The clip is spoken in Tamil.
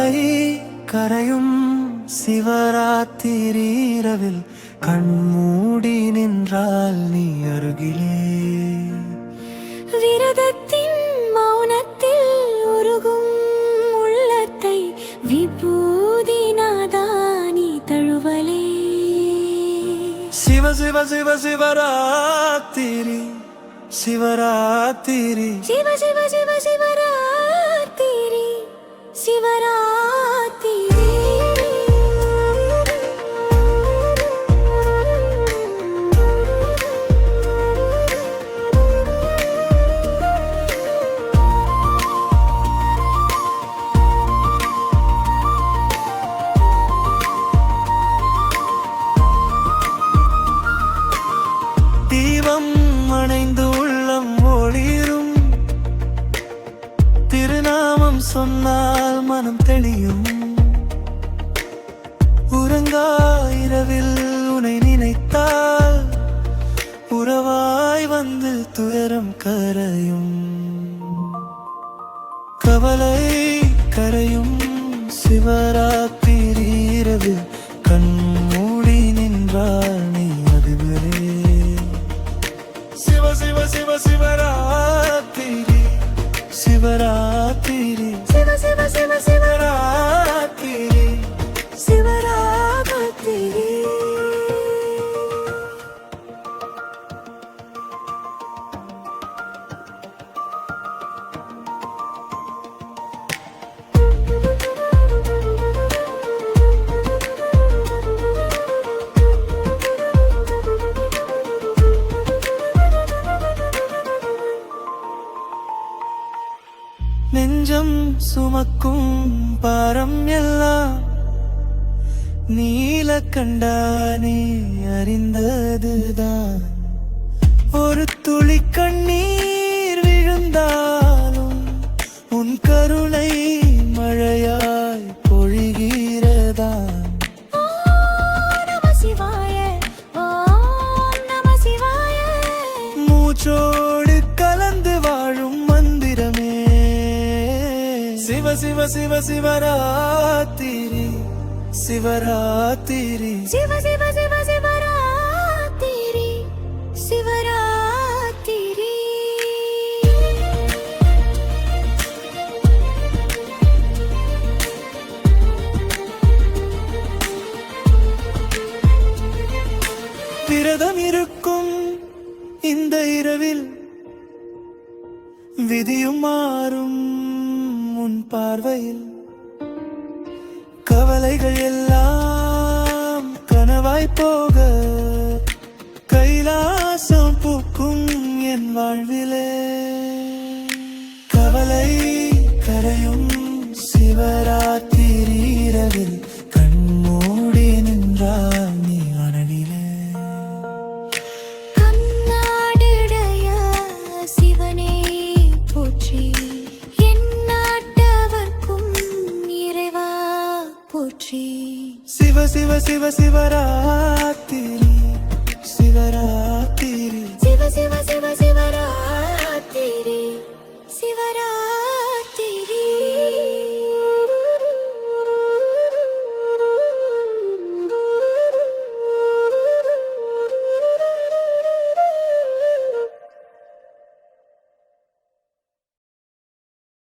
கவலை கரையும் சிவராத்திரி இரவில் கண்மூடி நின்றால் நீ அருகிலே. விரதத்தின் மௌனத்தில் உருகும் உள்ளத்தை விபூதி நாதா நீ தழுவலே. சிவ சிவ சிவ சிவராத்திரி சிவராத்திரி சிவ சிவ சிவ சிவராத்திரி சிவராத்திரி. தீபம் அணைந்து உள்ளம் ஒளிரும், திருநாமம் சொன்னால் மனம் தெளியும். உறங்கா இரவில் உனை நினைத்தால் உறவாய் வந்து துயரம் கரையும். கவலை கரையும் சிவராத்திரி இரவில் கண்மூடி நின்றால் நீ அதுவரே. சிவ சிவ சிவ சிவராத்திரி சிவராத்திரி சிவ சிவ சிவ சிவராத்திரி சிவராத்திரி. நெஞ்சம் சுமக்கும் பாரம் எல்லாம் நீலக்கண்டானே அறிந்ததுதான். ஒரு துளி கண்ணீர் விழுந்தாலும் உன் கருணை மழையாய் பொழிகிறதா. நம சிவாய ஓம் நம சிவாய. மூச்சோடு கலந்து வாழும் மந்திரமே சிவ சிவ சிவ சிவராத்திரி சிவராத்திரி சிவ சிவ சிவ சிவராத்திரி சிவராத்திரி. விரதம் இருக்கும் இந்த இரவில் விதியும் மாறும் உன் பார்வையில். கவலைகள் எல்லாம் கனவாய் போக கைலாசம் பூக்கும் என் வாழ்விலே. கவலை கரையும் சிவராத்திரி இரவில் கண்மூடி நின்றால் நீ அனலிலே. கண்ணாடுடைய சிவனே போற்றி, போற்றி. சிவ சிவ சிவ சிவரா